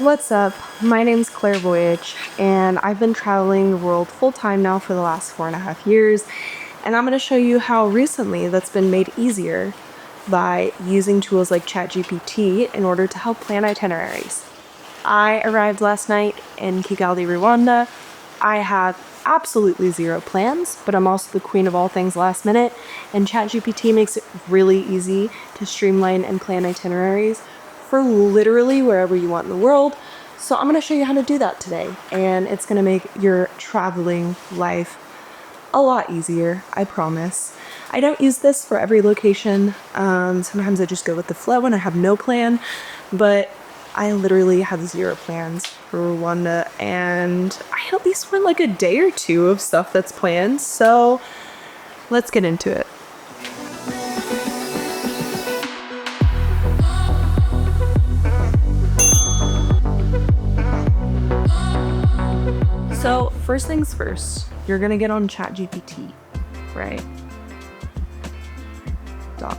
What's up? My name's Claire Voyage, and I've been traveling the world full-time now for the last 4.5 years, and I'm going to show you how recently that's been made easier by using tools like ChatGPT in order to help plan itineraries. I arrived last night in Kigali, Rwanda. I have absolutely zero plans, but I'm also the queen of all things last minute, and ChatGPT makes it really easy to streamline and plan itineraries for literally wherever you want in the world. So I'm going to show you how to do that today, and it's going to make your traveling life a lot easier, I promise. I don't use this for every location. Sometimes I just go with the flow and I have no plan, but I literally have zero plans for Rwanda, and I at least want like a day or two of stuff that's planned. So let's get into it. So first things first, you're gonna get on ChatGPT, right?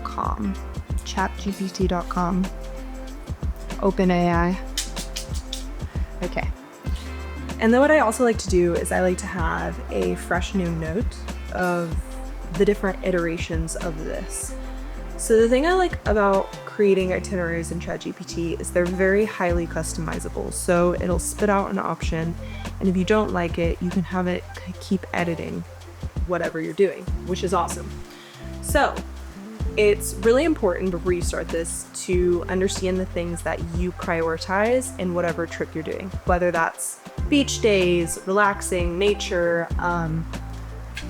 .com, ChatGPT.com, OpenAI. Okay. And then what I also like to do is I like to have a fresh new note of the different iterations of this. So the thing I like about creating itineraries in ChatGPT is they're very highly customizable. So it'll spit out an option, and if you don't like it, you can have it keep editing whatever you're doing, which is awesome. So it's really important before you start this to understand the things that you prioritize in whatever trip you're doing, whether that's beach days, relaxing, nature,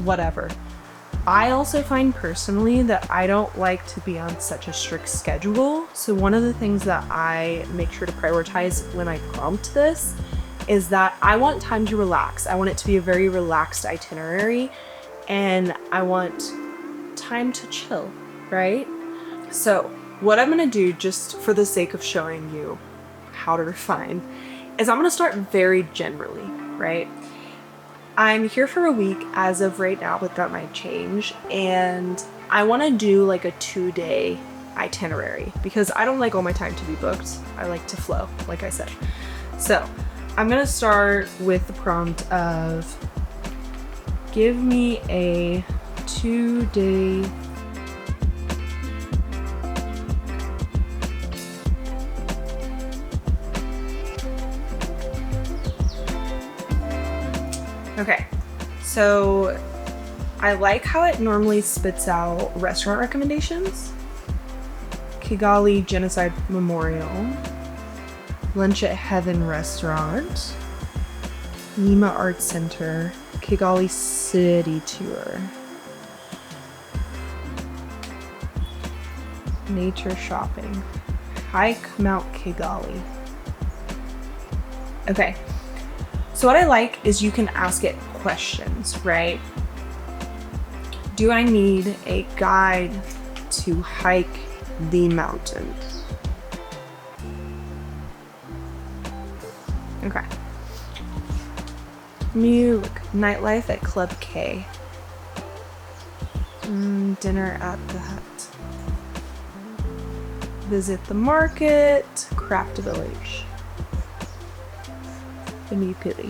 whatever. I also find personally that I don't like to be on such a strict schedule. So one of the things that I make sure to prioritize when I prompt this is that I want time to relax. I want it to be a very relaxed itinerary, and I want time to chill, right? So what I'm gonna do, just for the sake of showing you how to refine, is I'm gonna start very generally, right? I'm here for a week as of right now, but that might change. And I want to do like a 2-day itinerary because I don't like all my time to be booked. I like to flow, like I said. So I'm going to start with the prompt of give me a 2-day . Okay, so I like how it normally spits out restaurant recommendations. Kigali Genocide Memorial, Lunch at Heaven Restaurant, Nima Art Center, Kigali City Tour, Nature Shopping, Hike Mount Kigali. Okay. So what I like is you can ask it questions, right? Do I need a guide to hike the mountain? Okay. Nightlife at Club K. Dinner at the Hut. Visit the market. Craft Village. Pity.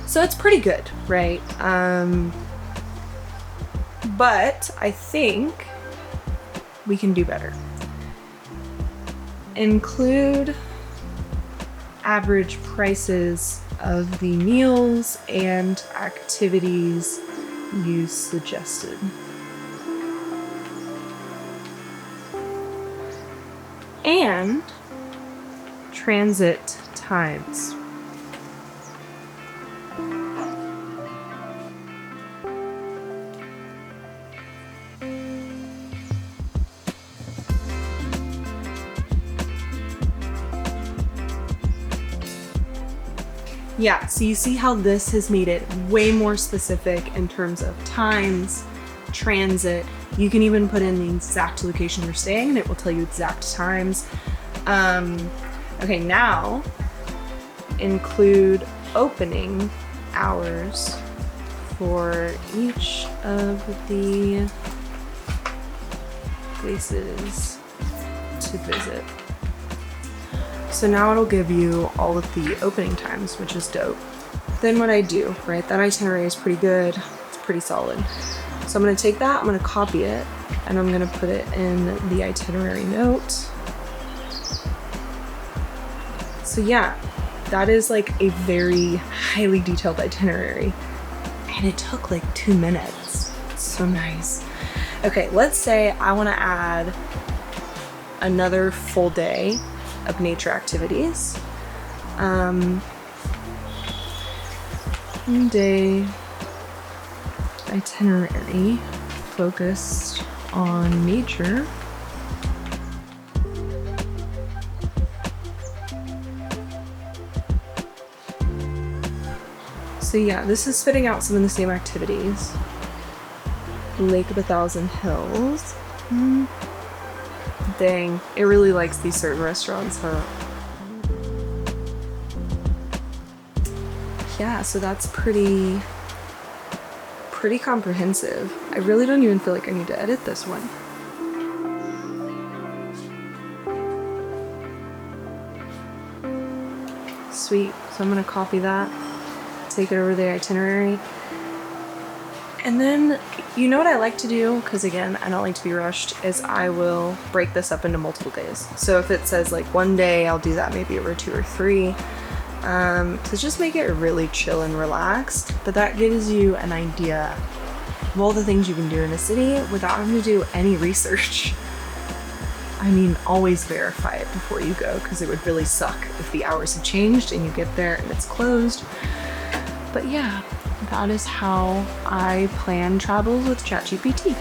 So it's pretty good, right? But I think we can do better. Include average prices of the meals and activities you suggested. And transit times. Yeah, so you see how this has made it way more specific in terms of times, transit. You can even put in the exact location you're staying and it will tell you exact times. Okay, now include opening hours for each of the places to visit. So now it'll give you all of the opening times, which is dope. Then what I do, right, that itinerary is pretty good, it's pretty solid. So I'm gonna take that, I'm gonna copy it, and I'm gonna put it in the itinerary note. So yeah, that is like a very highly detailed itinerary. And it took like 2 minutes. It's so nice. Okay, let's say I wanna add another full day of nature activities. One day itinerary focused on nature. So yeah, this is spitting out some of the same activities. Lake of a Thousand Hills. Dang, it really likes these certain restaurants, huh? Yeah, so that's pretty comprehensive. I really don't even feel like I need to edit this one. Sweet, so I'm gonna copy that, take it over the itinerary. And then, you know what I like to do, because again, I don't like to be rushed, is I will break this up into multiple days. So if it says like one day, I'll do that maybe over 2 or 3. To just make it really chill and relaxed, but that gives you an idea of all the things you can do in a city without having to do any research. I mean, always verify it before you go, because it would really suck if the hours have changed and you get there and it's closed. But yeah, that is how I plan travels with ChatGPT.